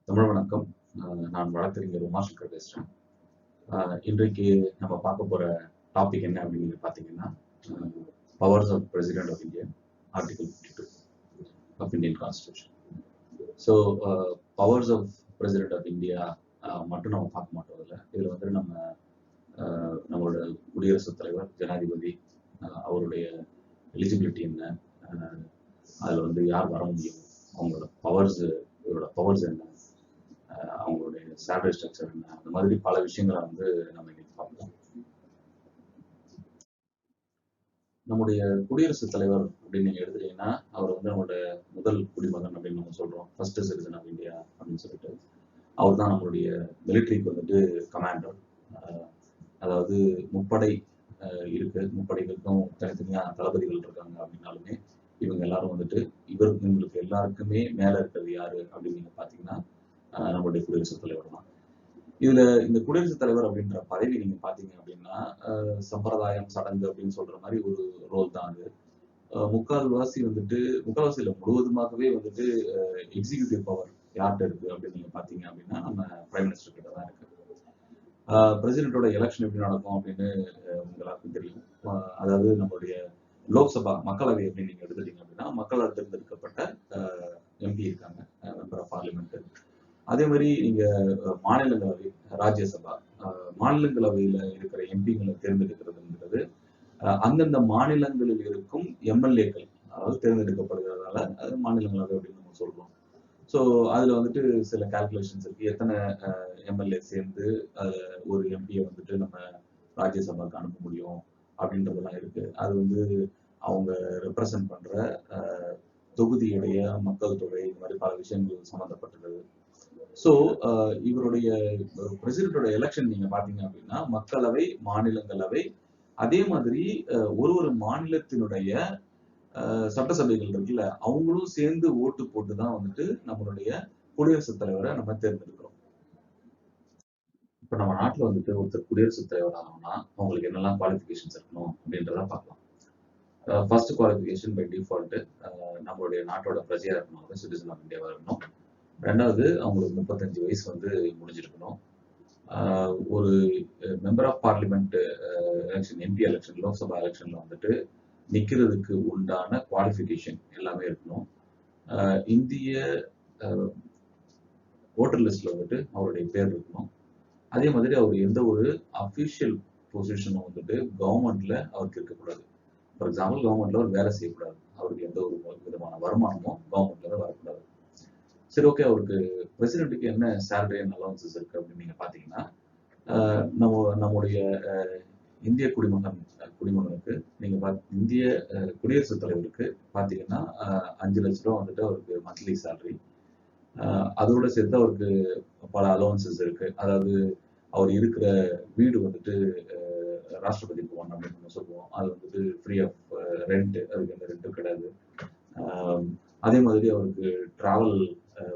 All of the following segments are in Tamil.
தமிழ் வணக்கம். நான் வழக்கறிஞர் உமாசங்கர் பேசுறேன். இன்றைக்கு நம்ம பார்க்க போற டாபிக் என்ன அப்படின்னு பார்த்தீங்கன்னா, powers of president of India, article 52 of Indian constitution. So powers of president of India மட்டும் நம்ம பார்க்க மாட்டோம். இதில் வந்து நம்மளோட குடியரசுத் தலைவர், ஜனாதிபதி, அவருடைய எலிஜிபிலிட்டி என்ன, அதில் வந்து யார் வர முடியும், அவங்களோட பவர்ஸ், இவரோட பவர்ஸ் என்ன, அவங்களுடைய சேலரி ஸ்ட்ரக்சர் என்ன, அந்த மாதிரி பல விஷயங்களை வந்து நம்ம இன்னைக்கு பார்க்கலாம். நம்முடைய குடியரசுத் தலைவர் அப்படின்னு நீங்க எடுத்துட்டீங்கன்னா, அவர் வந்து நம்மளோட முதல் குடிமகன் அப்படின்னு நம்ம சொல்றோம், ஃபர்ஸ்ட் சிட்டிசன் ஆஃப் இந்தியா அப்படின்னு சொல்லிட்டு. அவர் தான் நம்மளுடைய மிலிட்ரிக்கு வந்துட்டு கமாண்டர். அதாவது முப்படை இருக்கு, முப்படைகளுக்கும் தனித்தனியா தளபதிகள் இருக்காங்க. அப்படின்னாலுமே இவங்க எல்லாரும் வந்துட்டு இவங்களுக்கு எல்லாருக்குமே மேல இருக்கிறது யாரு அப்படின்னு நீங்க பாத்தீங்கன்னா நம்மளுடைய குடியரசுத் தலைவர் தான். இதுல இந்த குடியரசுத் தலைவர் அப்படின்ற பதவி நீங்க பாத்தீங்க அப்படின்னா சம்பிரதாயம், சடங்கு அப்படின்னு சொல்ற மாதிரி ஒரு ரோல் தான் அது. முக்கால்வாசி இல்ல, முழுவதுமாகவே வந்துட்டு எக்ஸிகியூட்டிவ் பவர் யார்கிட்ட இருக்கு அப்படின்னு நீங்க பாத்தீங்க அப்படின்னா நம்ம பிரைம் மினிஸ்டர் கிட்ட தான் இருக்கு. பிரசிடென்டோட எலெக்ஷன் எப்படி நடக்கும் அப்படின்னு உங்களுக்கு தெரியும். அதாவது நம்மளுடைய லோக்சபா, மக்களவை அப்படின்னு நீங்க எடுத்துட்டீங்க அப்படின்னா மக்களால் தேர்ந்தெடுக்கப்பட்ட எம்பி இருக்காங்க, மெம்பர் ஆஃப் பார்லிமெண்ட். அதே மாதிரி நீங்க மாநிலங்களவை, ராஜ்யசபா, மாநிலங்களவையில இருக்கிற எம்பிங்களை தேர்ந்தெடுக்கிறதுங்கிறது அந்தந்த மாநிலங்களில் இருக்கும் எம்எல்ஏக்கள், அதாவது தேர்ந்தெடுக்கப்படுகிறதால அது மாநிலங்களவை அப்படின்னு நம்ம சொல்றோம். ஸோ அதுல வந்துட்டு சில கால்குலேஷன்ஸ் இருக்கு, எத்தனை எம்எல்ஏ சேர்ந்து ஒரு எம்பியை வந்துட்டு நம்ம ராஜ்யசபாக்கு அனுப்ப முடியும் அப்படின்றதெல்லாம் இருக்கு. அது வந்து அவங்க ரெப்ரசன்ட் பண்ற தொகுதியுடைய மக்கள் தொகை, இந்த மாதிரி பல விஷயங்கள் சம்பந்தப்பட்டது. ஸோ இவருடைய பிரசிடென்டோட எலெக்ஷன் நீங்க பாத்தீங்க அப்படின்னா மக்களவை, மாநிலங்களவை, அதே மாதிரி ஒரு மாநிலத்தினுடைய சட்டசபைகள் இருக்குல்ல, அவங்களும் சேர்ந்து ஓட்டு போட்டுதான் வந்துட்டு நம்மளுடைய குடியரசுத் தலைவரை நம்ம தேர்ந்தெடுக்கிறோம். இப்ப நம்ம நாட்டுல வந்துட்டு ஒருத்தர் குடியரசுத் தலைவர் ஆகணும்னா அவங்களுக்கு என்னெல்லாம் குவாலிஃபிகேஷன்ஸ் இருக்கணும் அப்படின்றத பார்க்கலாம். ஃபர்ஸ்ட் குவாலிஃபிகேஷன் பை டிஃபால்ட் நம்மளுடைய நாட்டோட பிரஜையா இருக்கணும், சிட்டிசன் ஆஃப் இந்தியாவா இருக்கணும். ரெண்டாவது, அவங்களுக்கு 35 வயசு வந்து முடிஞ்சிருக்கணும். ஒரு member of parliament election, MP election, Lok Sabha எலெக்ஷன்ல வந்துட்டு நிக்கிறதுக்கு உண்டான குவாலிஃபிகேஷன் எல்லாமே இருக்கணும். இந்திய ஓட்டர் லிஸ்ட்ல வந்துட்டு அவருடைய பேர் இருக்கணும். அதே மாதிரி அவர் எந்த ஒரு அபிஷியல் பொசிஷனும் வந்துட்டு கவர்மெண்ட்ல அவருக்கு இருக்கக்கூடாது. ஃபார் எக்ஸாம்பிள், கவர்மெண்ட்ல அவர் வேலை செய்யக்கூடாது, அவருக்கு எந்த ஒரு விதமான வருமானமும் கவர்மெண்ட்ல வரக்கூடாது. சரி, ஓகே, அவருக்கு பிரசிடென்ட்டுக்கு என்ன சேலரி அண்ட் அலவன்சஸ் இருக்கு அப்படின்னு நீங்க பாத்தீங்கன்னா, நம்முடைய இந்திய குடிமகனுக்கு நீங்க இந்திய குடியரசுத் தலைவருக்கு பாத்தீங்கன்னா 5 லட்ச ரூபா வந்துட்டு அவருக்கு மந்த்லி சேலரி. அதோட சேர்த்து அவருக்கு பல அலவன்சஸ் இருக்கு. அதாவது அவர் இருக்கிற வீடு வந்துட்டு ராஷ்டிரபதி பவன் அப்படின்னு நம்ம சொல்லுவோம், அது வந்துட்டு ஃப்ரீ ஆஃப் ரெண்ட், அதுக்கு எந்த ரெண்ட்டும் கிடையாது. அதே மாதிரி அவருக்கு டிராவல்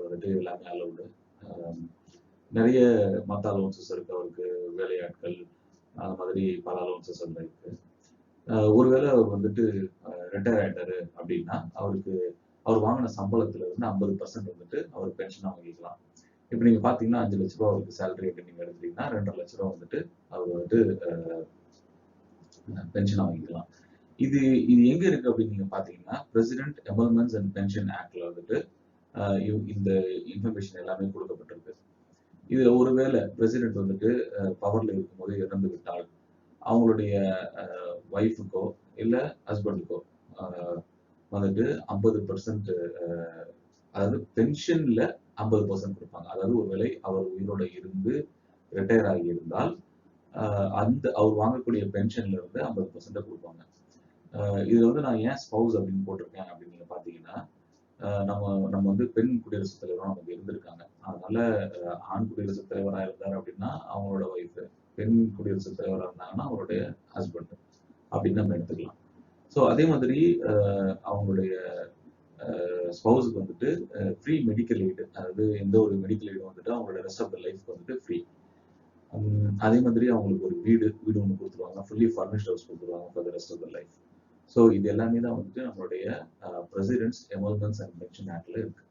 வந்துட்டு எல்லாமே அலவுடு. நிறைய மற்ற அலவன்சஸ் இருக்கு, அவருக்கு வேலையாட்கள், அந்த மாதிரி பல அலவன்சஸ் எல்லாம் இருக்கு. ஒருவேளை அவர் வந்துட்டு ரிட்டையர் ஆயிட்டாரு அப்படின்னா அவர் வாங்கின சம்பளத்துல இருந்து 50% வந்துட்டு அவர் பென்ஷனா வாங்கிக்கலாம். இப்ப நீங்க பாத்தீங்கன்னா 5 லட்ச ரூபாய் அவருக்கு சேலரி அப்படின்னு நீங்க எடுத்தீங்கன்னா 2.5 லட்ச ரூபாய் வந்துட்டு அவர் வந்துட்டு பென்ஷனா வாங்கிக்கலாம். இது எங்க இருக்கு அப்படின்னு நீங்க பாத்தீங்கன்னா, பிரசிடென்ட் எமல்மெண்ட்ஸ் அண்ட் பென்ஷன் ஆக்ட்ல வந்துட்டு இந்த இன்ஃபர்மேஷன் எல்லாமே கொடுக்கப்பட்டிருக்கு. இதுல ஒருவேளை பிரசிடென்ட் வந்துட்டு பவர்ல இருக்கும்போது இறந்து விட்டால் அவங்களுடைய ஒய்ஃபுக்கோ இல்ல ஹஸ்பண்டுக்கோ வந்துட்டு 50%, அதாவது பென்ஷன்ல 50% கொடுப்பாங்க. அதாவது ஒருவேளை அவர் உயிரோட இருந்து ரிட்டையர் ஆகி இருந்தால் அவர் வாங்கக்கூடிய பென்ஷன்ல இருந்து 50% கொடுப்பாங்க. இதுல வந்து நான் ஏன் ஸ்பவுஸ் அப்படின்னு போட்டிருக்கேன் அப்படின்னு நீங்க பாத்தீங்கன்னா, நம்ம வந்து பெண் குடியரசுத் தலைவரும் நமக்கு இருந்திருக்காங்க. அதனால ஆண் குடியரசுத் தலைவராக இருந்தார் அப்படின்னா அவங்களோட ஒய்ஃப், பெண் குடியரசுத் தலைவராக இருந்தாங்கன்னா அவருடைய ஹஸ்பண்ட் அப்படின்னு நம்ம எடுத்துக்கலாம். ஸோ அதே மாதிரி அவங்களுடைய ஸ்பவுஸுக்கு வந்துட்டு ஃப்ரீ மெடிக்கல் எய்டு, அதாவது எந்த ஒரு மெடிக்கல் எய்டும் வந்துட்டு அவங்களோட ரெஸ்ட் ஆஃப் த லைஃப்க்கு வந்துட்டு ஃப்ரீ. அதே மாதிரி அவங்களுக்கு ஒரு வீடு ஒன்று கொடுத்துருவாங்க, ஃபுல்லி ஃபர்னிஷ்ட் ஹவுஸ் கொடுத்துருவாங்க for the rest of the life. So இது எல்லாமே தான் வந்துட்டு நம்மளுடைய பிரசிடென்ட்ஸ் எமல்மெண்ட்ஸ் அண்ட் பென்ஷன் ஆக்ட்ல இருக்கு.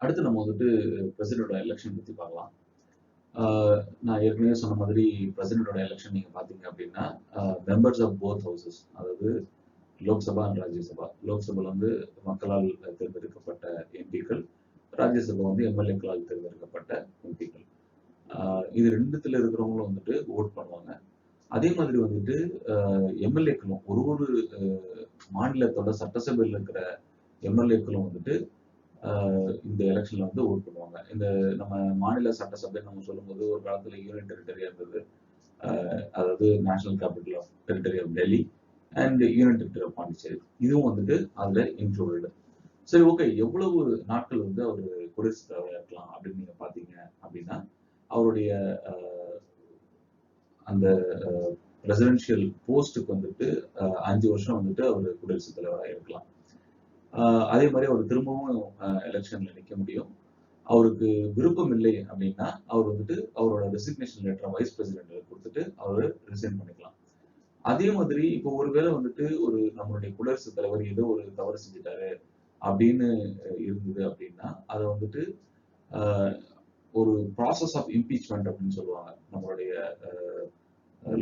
அடுத்து நம்ம வந்துட்டு பிரசிடென்டோட எலெக்ஷன் பத்தி பார்க்கலாம். நான் ஏற்கனவே சொன்ன மாதிரி பிரசிடென்டோட எலெக்ஷன் நீங்க பாத்தீங்க அப்படின்னா மெம்பர்ஸ் ஆஃப் போத் ஹவுசஸ், அதாவது லோக்சபா அண்ட் ராஜ்யசபா. லோக்சபால வந்து மக்களால் தேர்ந்தெடுக்கப்பட்ட எம்பிக்கள், ராஜ்யசபா வந்து எம்எல்ஏக்களால் தேர்ந்தெடுக்கப்பட்ட எம்பிக்கள். இது ரெண்டுத்துல இருக்கிறவங்களும் வந்துட்டு ஓட் பண்ணுவாங்க. அதே மாதிரி வந்துட்டு எம்எல்ஏக்களும் ஒரு ஒரு மாநிலத்தோட சட்டசபையில் இருக்கிற எம்எல்ஏக்களும் வந்துட்டு இந்த எலெக்ஷன்ல வந்து ஓட் பண்ணுவாங்க. இந்த நம்ம மாநில சட்டசபை நம்ம சொல்லும்போது ஒரு காலத்துல யூனியன் டெரிட்டரியா இருந்தது. அதாவது national capital of territory of Delhi and union territory of Pondicherry. இதுவும் வந்துட்டு அதுல இன்க்ளூடட். சரி, ஓகே, எவ்வளவு நாட்கள் வந்து அவர் குடியரசுத் தலைவராக இருக்கலாம் அப்படின்னு நீங்க பாத்தீங்க அப்படின்னா, அவருடைய அந்த பிரசிடென்ஷியல் போஸ்ட்டுக்கு வந்துட்டு 5 வருஷம் வந்துட்டு அவர் குடியரசுத் தலைவராக இருக்கலாம். அதே மாதிரி அவர் திரும்பவும் எலெக்ஷன்ல நிற்க முடியும். அவருக்கு விருப்பம் இல்லை அப்படின்னா அவர் வந்துட்டு அவரோட ரெசிக்னேஷன் லெட்டரை வைஸ் பிரசிடென்ட் கொடுத்துட்டு அவர் ரிசைன் பண்ணிக்கலாம். அதே மாதிரி இப்போ ஒருவேளை வந்துட்டு நம்மளுடைய குடியரசுத் தலைவர் ஏதோ ஒரு தவறு செஞ்சுட்டாரு அப்படின்னு இருந்தது அப்படின்னா அதை வந்துட்டு ஒரு ப்ராசஸ் ஆஃப் இம்பீச்மெண்ட் அப்படின்னு சொல்லுவாங்க. நம்மளுடைய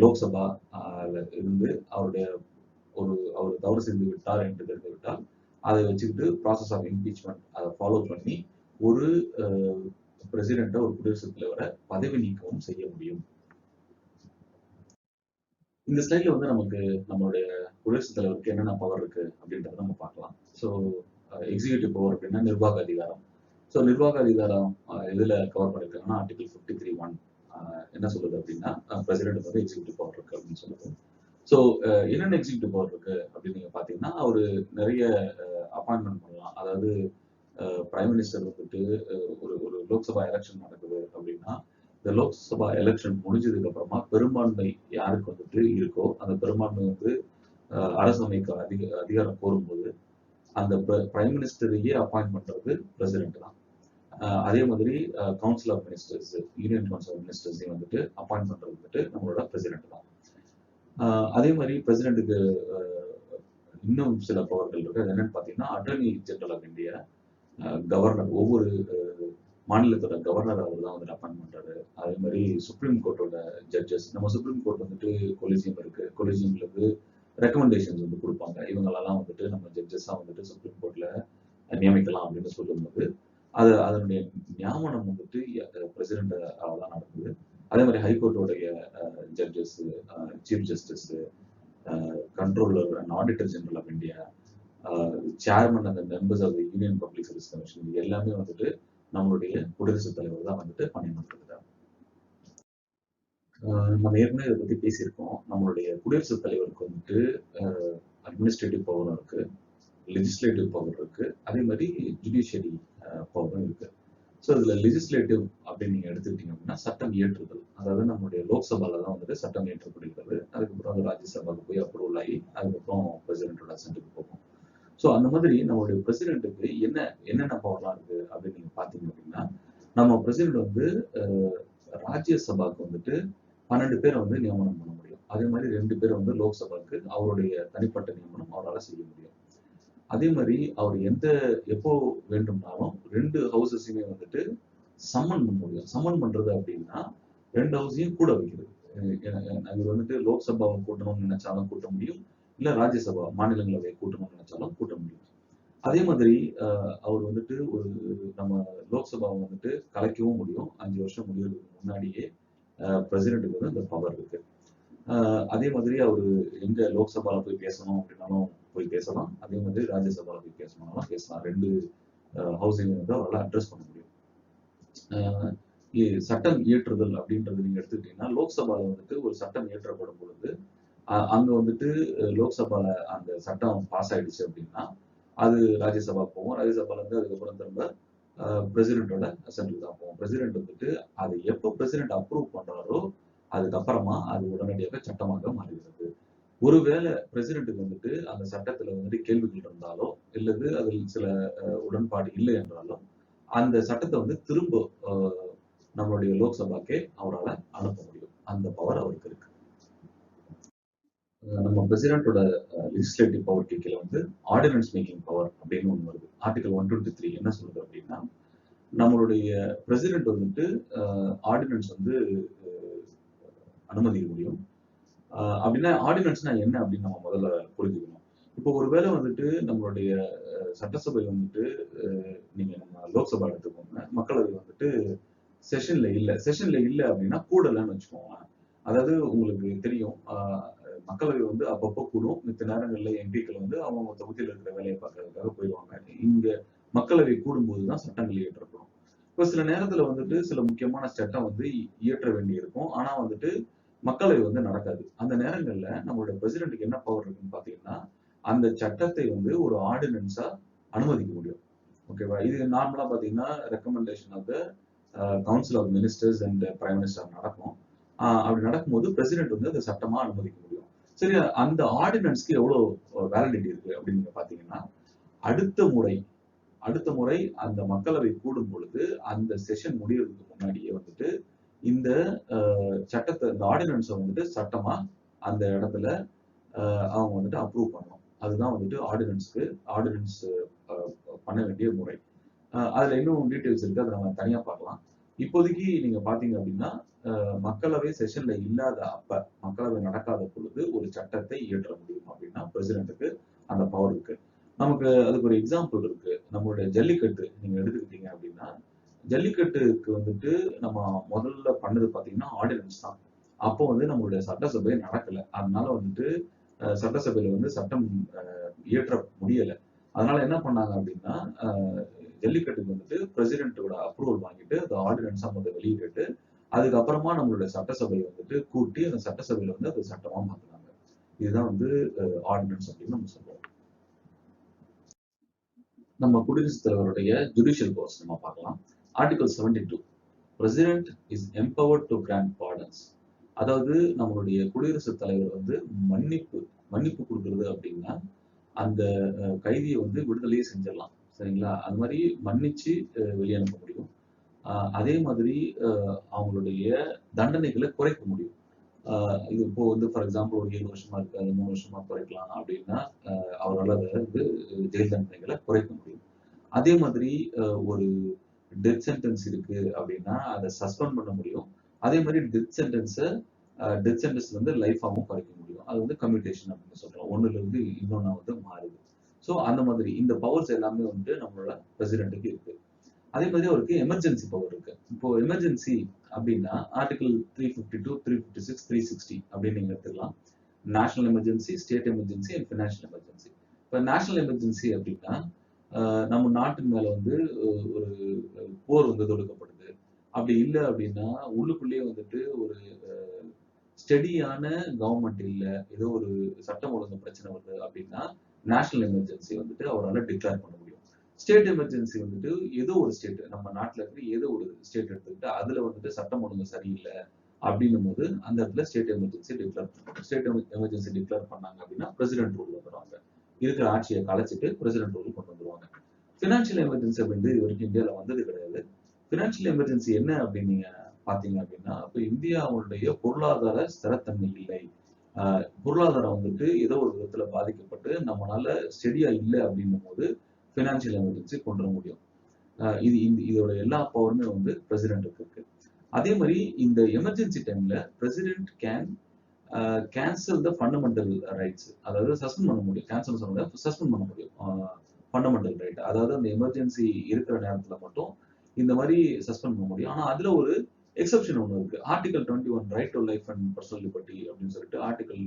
லோக்சபா இருந்து அவருடைய அவர் தவறு செய்து விட்டார் என்று தெரிந்து விட்டால் அதை வச்சுக்கிட்டு ப்ராசஸ் ஆஃப் இம்பீச்மெண்ட் அதை ஃபாலோ பண்ணி ஒரு பிரசிடென்ட்டை, ஒரு குடியரசுத் தலைவரை பதவி நீக்கவும் செய்ய முடியும். இந்த ஸ்லைட்ல வந்து நமக்கு நம்மளுடைய குடியரசுத் தலைவருக்கு என்னென்ன பவர் இருக்கு அப்படின்றத நம்ம பார்க்கலாம். ஸோ எக்ஸிகியூட்டிவ் பவர் அப்படின்னா நிர்வாக அதிகாரம். ஸோ நிர்வாக அதிகாரம் எதுல கவர் பண்ணிருக்காங்கன்னா ஆர்டிகல் 53(1) என்ன சொல்லுது அப்படின்னா பிரசிடென்ட் வந்து எக்ஸிகியூட்டிவ் பவர் இருக்கு அப்படின்னு சொல்லுது. ஸோ என்னென்ன எக்ஸிகியூட்டிவ் பவர் இருக்கு அப்படின்னு நீங்க பாத்தீங்கன்னா அவரு நிறைய அப்பாயின்மெண்ட் பண்ணலாம். அதாவது பிரைம் மினிஸ்டர் வந்துட்டு ஒரு லோக்சபா எலெக்ஷன் நடக்குது அப்படின்னா இந்த லோக்சபா எலெக்ஷன் முடிஞ்சதுக்கு அப்புறமா பெரும்பான்மை யாருக்கு வந்துட்டு இருக்கோ அந்த பெரும்பான்மை வந்து அரசு அமைக்க அதிகாரம் கோரும்போது அந்த பிரைம் மினிஸ்டரையே அப்பாயிண்ட் பண்றது பிரசிடென்ட் தான். அதே மாதிரி council of ministers, union council of மினிஸ்டர்ஸையும் வந்துட்டு அப்பாயிண்ட் பண்றது வந்துட்டு நம்மளோட பிரசிடென்ட் தான். அதே மாதிரி பிரசிடென்ட்டுக்கு இன்னும் சில பவர்கள் இருக்கு. அது என்னன்னு பாத்தீங்கன்னா attorney general of India, governor, ஒவ்வொரு மாநிலத்தோட கவர்னர் அவர் தான் வந்துட்டு அப்பாயிண்ட் பண்றாரு. அதே மாதிரி சுப்ரீம் கோர்ட்டோட ஜட்ஜஸ், நம்ம சுப்ரீம் கோர்ட் வந்துட்டு கொலிஜியம் இருக்கு, கொலிஜியம்ல இருந்து ரெக்கமெண்டேஷன்ஸ் வந்து கொடுப்பாங்க. இவங்களெல்லாம் வந்துட்டு நம்ம ஜட்ஜஸா வந்துட்டு சுப்ரீம் கோர்ட்ல நியமிக்கலாம் அப்படின்னு சொல்லும்போது அதனுடைய நியமனம் வந்துட்டு பிரசிடென்ட் தான் நடக்குது. அதே மாதிரி ஹைகோர்ட்டோடைய judges, chief justice, controller and auditor general of India, chairman and members of the union public service commission, இது எல்லாமே வந்துட்டு நம்மளுடைய குடியரசுத் தலைவர் தான் வந்துட்டு பணியமர்த்துகிறார். நம்ம ஏற்கனவே இதை பத்தி பேசியிருக்கோம். நம்மளுடைய குடியரசுத் தலைவருக்கு வந்துட்டு அட்மினிஸ்ட்ரேட்டிவ் பவரும் இருக்கு, லெஜிஸ்லேட்டிவ் பவர் இருக்கு, அதே மாதிரி ஜுடிஷியரி பவரும் இருக்கு. ஸோ இதுல லெஜிஸ்லேட்டிவ் அப்படின்னு நீங்க எடுத்துக்கிட்டீங்க அப்படின்னா சட்டம் இயற்றுதல், அதாவது நம்மளுடைய லோக்சபால தான் வந்துட்டு சட்டம் இயற்றப்படுகிறது. அதுக்கப்புறம் அது ராஜ்யசபாவுக்கு போய் அப்ரூவல் ஆகி அதுக்கப்புறம் பிரசிடென்டோட அசென்ட்டுக்கு போகும். ஸோ அந்த மாதிரி நம்மளுடைய பிரசிடென்ட்டுக்கு என்னென்ன பவர்லாம் இருக்கு அப்படின்னு நீங்க பாத்தீங்க அப்படின்னா நம்ம பிரசிடென்ட் வந்து ராஜ்யசபாவுக்கு வந்துட்டு 12 பேரை வந்து நியமனம் பண்ண முடியும். அதே மாதிரி 2 பேர் வந்து லோக்சபாவுக்கு அவருடைய தனிப்பட்ட நியமனம் அவரால் செய்ய முடியும். அதே மாதிரி அவர் எப்போ வேண்டும்னாலும் 2 ஹவுசஸையுமே வந்துட்டு சம்மன் பண்ண முடியும். சம்மன் பண்றது அப்படின்னா 2 ஹவுஸையும் கூட வைக்கிறது. அது வந்துட்டு லோக்சபாவை கூட்டணும்னு நினைச்சாலும் கூட்ட முடியும், இல்ல ராஜ்யசபா மாநிலங்களவை கூட்டணும்னு நினைச்சாலும் கூட்ட முடியும். அதே மாதிரி அவர் வந்துட்டு நம்ம லோக்சபாவை வந்துட்டு கலைக்கவும் முடியும். 5 வருஷம் முடியறதுக்கு முன்னாடியே பிரசிடென்ட்டுக்கு வந்து இந்த பவர் இருக்கு. அதே மாதிரி அவரு எங்க லோக்சபால போய் பேசணும் அப்படின்னாலும் போய் பேசலாம். அதே மாதிரி ராஜ்யசபால போய் பேசணும்னாலும் பேசலாம். 2 ஹவுஸையும் வந்து அவரால் அட்ரஸ் பண்ண முடியும். சட்டம் இயற்றுதல் அப்படின்றது நீங்க எடுத்துக்கிட்டீங்கன்னா லோக்சபால வந்துட்டு ஒரு சட்டம் இயற்றப்படும் பொழுது அங்க வந்துட்டு லோக்சபால அந்த சட்டம் பாஸ் ஆயிடுச்சு அப்படின்னா அது ராஜ்யசபா போகும். ராஜ்யசபால இருந்து அதுக்கப்புறம் திரும்ப பிரசிடென்டோட அசென்ட்க்கு தான் போகும். பிரசிடென்ட் வந்துட்டு அதை எப்போ பிரசிடென்ட் அப்ரூவ் பண்றாரோ அதுக்கப்புறமா அது உடனடியாக சட்டமாக மாறுகிறது. ஒருவேளை பிரசிடென்ட்டுக்கு வந்துட்டு அந்த சட்டத்துல வந்துட்டு கேள்விகள் இருந்தாலோ இல்லது அதில் சில உடன்பாடு இல்லை என்றாலும் அந்த சட்டத்தை வந்து திரும்ப நம்மளுடைய லோக்சபாக்கே அவரால் அனுப்ப முடியும். அந்த பவர் அவருக்கு இருக்கு. நம்ம பிரசிடென்டோட லெஜிஸ்லேட்டிவ் பவர் கீழே வந்து ஆர்டினன்ஸ் மேக்கிங் பவர் அப்படின்னு ஒன்று வருது. ஆர்டிகல் 123 என்ன சொல்லுது அப்படின்னா நம்மளுடைய பிரசிடென்ட் வந்துட்டு ஆர்டினன்ஸ் வந்து அனுமதிக்க முடியும். அப்படின்னா ஆர்டினன்ஸ்னா என்ன அப்படின்னு நம்ம முதல்ல புரிஞ்சுக்கணும். இப்போ ஒருவேளை வந்துட்டு நம்மளுடைய சட்டசபை வந்துட்டு நீங்க நம்ம லோக்சபா எடுத்துக்கோங்க. மக்களவை வந்துட்டு செஷன்ல இல்ல அப்படின்னா கூடலன்னு வச்சுக்கோங்களேன். அதாவது உங்களுக்கு தெரியும். மக்களவை வந்து அப்பப்போ கூடும். மித்த நேரங்கள்ல எம்பிக்கள் வந்து அவங்க தொகுதியில இருக்கிற வேலையை பார்க்கறதுக்காக போயிடுவாங்க. இங்க மக்களவை கூடும்போது தான் சட்டங்கள் இயற்றப்படும். இப்போ சில நேரத்துல வந்துட்டு சில முக்கியமான சட்டம் வந்து இயற்ற வேண்டி இருக்கும். ஆனா வந்துட்டு மக்களவை வந்து நடக்காது. அந்த நேரங்கள்ல நம்மளோட பிரசிடென்ட்க்கு என்ன பவர் இருக்குன்னு பாத்தீங்கன்னா, அந்த சட்டத்தை வந்து ஒரு ஆர்டினன்ஸா அனுமதிக்க முடியும். ஓகேவா? இது நார்மலா பாத்தீங்கன்னா recommendation of the council of ministers and prime minister நடக்கும். அப்படி நடக்கும்போது பிரசிடென்ட் வந்து அதை சட்டமா அனுமதிக்க முடியும். சரி, அந்த ஆர்டினன்ஸ்க்கு எவ்வளவு வேலிடிட்டி இருக்கு அப்படின்னு நீங்க பாத்தீங்கன்னா, அடுத்த முறை அடுத்த முறை அந்த மக்களவை கூடும் பொழுது அந்த செஷன் முடியறதுக்கு முன்னாடியே வந்துட்டு இந்த சட்டத்தை இந்த ஆர்டினன்ஸை வந்துட்டு சட்டமா அந்த இடத்துல அவங்க வந்துட்டு அப்ரூவ் பண்ணணும். அதுதான் வந்துட்டு ஆர்டினன்ஸ் பண்ண வேண்டிய முறை. அதுல இன்னும் டீடைல்ஸ் இருக்கு. அதை நம்ம தனியா பார்க்கலாம். இப்போதைக்கு நீங்க பாத்தீங்க அப்படின்னா மக்களவை செஷன்ல இல்லாத மக்களவை நடக்காத பொழுது ஒரு சட்டத்தை இயற்ற முடியும் அப்படின்னா பிரசிடென்ட்டுக்கு அந்த பவர் இருக்கு. நமக்கு அதுக்கு ஒரு எக்ஸாம்பிள் இருக்கு. நம்மளுடைய ஜல்லிக்கட்டு நீங்க எடுத்துக்கிட்டீங்க அப்படின்னா ஜல்லிக்கட்டுக்கு வந்துட்டு நம்ம முதல்ல பண்ணது பாத்தீங்கன்னா ஆர்டினன்ஸ் தான். அப்போ வந்து நம்மளுடைய சட்டசபை நடக்கல. அதனால வந்துட்டு சட்டசபையில வந்து சட்டம் இயற்ற முடியல. அதனால என்ன பண்ணாங்க அப்படின்னா ஜல்லிக்கட்டுக்கு வந்துட்டு பிரசிடென்ட்டோட அப்ரூவல் வாங்கிட்டு அது ஆர்டினன்ஸா முதல்ல வெளியிட்டு அதுக்கப்புறமா நம்மளுடைய சட்டசபை வந்துட்டு கூட்டி அந்த சட்டசபையில வந்து அது சட்டமா மாத்தினாங்க. இதுதான் வந்து ஆர்டினன்ஸ் அப்படின்னு நம்ம சொல்றோம். நம்ம குடியரசுத் தலைவருடைய ஜுடிஷியல் பவர்ஸ் நம்ம பார்க்கலாம். Article 72 president is empowered to grant pardons. அதாவது நம்மளுடைய குடியரசுத் தலைவர் வந்து மன்னிப்பு மன்னிப்பு கொடுக்குறது அப்படின்னா அந்த கைதியை வந்து விடுதலையே செஞ்சிடலாம். சரிங்களா? அது மாதிரி மன்னிச்சு வெளியே அனுப்ப முடியும். அதே மாதிரி அவங்களுடைய தண்டனைகளை குறைக்க முடியும். இது இப்போ வந்து ஃபார் எக்ஸாம்பிள் ஒரு 7 வருஷமா இருக்கு, அது 3 வருஷமா குறைக்கலாம் அப்படின்னா அவரால் அதை வந்து ஜெயில் தண்டனைகளை குறைக்க முடியும். அதே மாதிரி ஒரு டெத் சென்டென்ஸ் இருக்கு அப்படின்னா அதை சஸ்பெண்ட் பண்ண முடியும். அதே மாதிரி டெத் சென்டென்ஸ் வந்து லைஃபாவும் குறைக்க முடியும். அது வந்து கம்யூட்டேஷன் அப்படின்னு சொல்றோம். ஒண்ணுல இருந்து இன்னொன்னா வந்து மாறுது. ஸோ அந்த மாதிரி இந்த பவர்ஸ் எல்லாமே வந்து நம்மளோட பிரசிடென்ட்டுக்கு இருக்கு. அதே மாதிரி அவருக்கு எமர்ஜென்சி பவர் இருக்கு. இப்போ எமர்ஜென்சி அப்படின்னா ஆர்டிகல் 352, 356, 360 அப்படின்னு நீங்க எடுத்துக்கலாம். National emergency, state emergency and financial emergency. இப்போ நேஷனல் எமர்ஜென்சி அப்படின்னா நம்ம நாட்டின் மேல வந்து ஒரு போர் வந்து தொடுக்கப்படுது. அப்படி இல்லை அப்படின்னா உள்ளுக்குள்ளேயே வந்துட்டு ஒரு ஸ்டெடியான கவர்மெண்ட் இல்ல, ஏதோ ஒரு சட்டம் ஒழுங்கு பிரச்சனை வருது அப்படின்னா நேஷனல் எமர்ஜென்சி வந்துட்டு அவரால் டிக்ளேர் பண்ண முடியும். ஸ்டேட் எமர்ஜென்சி வந்துட்டு ஏதோ ஒரு ஸ்டேட் நம்ம நாட்டில் இருக்கிற ஏதோ ஒரு ஸ்டேட் எடுத்துக்கிட்டு அதுல வந்துட்டு சட்டம் ஒழுங்கு சரியில்லை அப்படின்னும் போது அந்த இடத்துல ஸ்டேட் எமர்ஜென்சி டிக்ளேர் பண்ணுவாங்க. ஸ்டேட் எமர்ஜென்சி டிக்ளேர் பண்ணாங்க அப்படின்னா பிரசிடென்ட் ரூல் வந்துடுவாங்க. இருக்கிற ஆட்சியை கலைச்சிட்டு பிரசிடென்ட் ரூல் கொண்டு வந்துருவாங்க. பினான்சியல் எமர்ஜென்சி அப்படின்னு இது வரைக்கும் இந்தியாவில் வந்தது கிடையாது. பினான்சியல் எமர்ஜென்சி என்ன அப்படின்னு நீங்க பாத்தீங்க அப்படின்னா இப்போ இந்தியாவுடைய பொருளாதார ஸ்திரத்தன்மை இல்லை. பொருளாதாரம் வந்துட்டு ஏதோ ஒரு விதத்துல பாதிக்கப்பட்டு நம்மளால ஸ்டெடியா இல்லை அப்படின்னும் போது பினான்சியல் எமர்ஜென்சி கொண்டு வர முடியும். இதோட எல்லா பவருமே வந்து பிரசிடென்ட்டுக்கு இருக்கு. அதே மாதிரி இந்த எமர்ஜென்சி டைம்ல president can cancel the fundamental rights. அதாவது சஸ்பெண்ட் பண்ண முடியும். கேன்சல் சொல்ல சஸ்பெண்ட் பண்ண முடியும். Fundamental right. அதாவது அந்த எமர்ஜென்சி இருக்கிற நேரத்துல மட்டும் இந்த மாதிரி சஸ்பெண்ட் பண்ண முடியும். ஆனா அதுல ஒரு எக்ஸப்ஷன் ஒன்று இருக்கு. Article 21 right to life and personal liberty அப்படின்னு சொல்லிட்டு article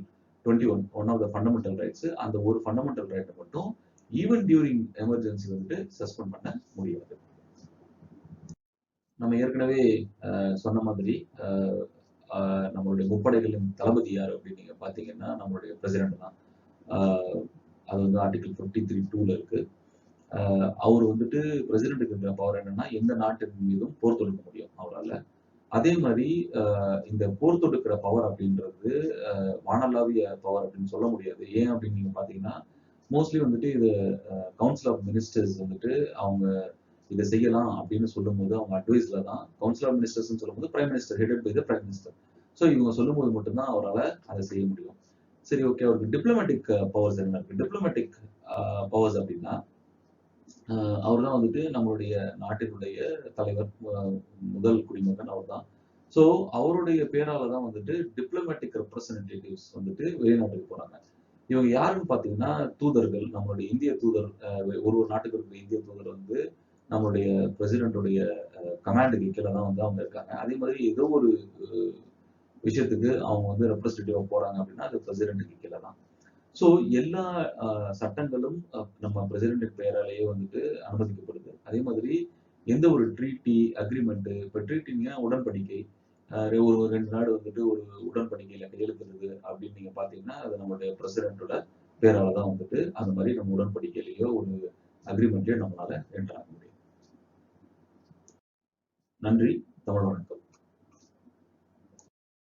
21 one of the fundamental rights. அந்த ஒரு ஃபண்டமெண்டல் ரைட்டை மட்டும் ஈவன் டியூரிங் எமர்ஜென்சி வந்துட்டு சஸ்பெண்ட் பண்ண முடியாது. நம்ம ஏற்கனவே சொன்ன மாதிரி நம்மளுடைய முப்படைகளின் தளபதி யார் அப்படின்னு நீங்க பாத்தீங்கன்னா நம்மளுடைய பிரசிடென்ட் தான். அது வந்து ஆர்டிகல் 53(2) இருக்கு. அவர் வந்துட்டு பிரசிடென்ட்டுக்கு இருக்கிற பவர் என்னன்னா எந்த நாட்டின் மீதும் போர் தொடுக்க முடியும் அவரால். அதே மாதிரி இந்த போர் தொடுக்கிற பவர் அப்படின்றது வானளாவிய பவர் அப்படின்னு சொல்ல முடியாது. ஏன் அப்படின்னு நீங்க பாத்தீங்கன்னா மோஸ்ட்லி வந்துட்டு இது கவுன்சில் ஆஃப் மினிஸ்டர்ஸ் வந்துட்டு அவங்க இதை செய்யலாம் அப்படின்னு சொல்லும்போது அவங்க அட்வைஸ்ல தான் கவுன்சில் ஆஃப் மினிஸ்டர்ஸ் சொல்லும்போது prime minister headed by the prime minister. So இவங்க சொல்லும்போது மட்டும்தான் அவரால் அதை செய்ய முடியும். சரி, ஓகே. அவருக்கு டிப்ளமேட்டிக் பவர்ஸ் என்ன இருக்கு? டிப்ளமேட்டிக் பவர்ஸ் அப்படின்னா அவர் தான் வந்துட்டு நம்மளுடைய நாட்டினுடைய தலைவர். முதல் குடிமகன் அவர் தான். ஸோ அவருடைய பேரால தான் வந்துட்டு டிப்ளமேட்டிக் ரெப்ரசன்டேட்டிவ்ஸ் வந்துட்டு வெளிநாட்டுக்கு போறாங்க. இவங்க யாருன்னு பார்த்தீங்கன்னா, தூதர்கள். நம்மளுடைய இந்திய தூதர், ஒரு ஒரு நாட்டுக்கு இருக்கிற இந்திய தூதர் வந்து நம்மளுடைய பிரசிடென்ட்டுடைய கமாண்டுக்கு கீழ தான் வந்து அவங்க இருக்காங்க. அதே மாதிரி ஏதோ ஒரு விஷயத்துக்கு அவங்க வந்து ரெப்ரசன்டேட்டிவா போறாங்க அப்படின்னா, அது பிரசிடென்ட்க்கு கீழ தான். ஸோ எல்லா அ சட்டங்களும் நம்ம பிரசிடென்ட் பெயராலேயே வந்துட்டு அனுமதிக்கப்படுது. அதே மாதிரி எந்த ஒரு ட்ரீட்டி, அக்ரீமெண்ட், இப்ப ட்ரீட்டின்னா உடன்படிக்கை. ஒரு 2 நாடு வந்துட்டு ஒரு உடன்படிக்கையில கையெழுத்திடுது அப்படின்னு நீங்க பார்த்தீங்கன்னா, அது நம்மளுடைய பிரசிடென்ட்டோட பேரால தான் வந்துட்டு அந்த மாரி நம்ம உடன்படிக்கையிலயோ, ஒரு அக்ரீமெண்ட்லயோ நம்மளால என்டர் ஆக முடியும். நன்றி. தமிழ் வணக்கம்.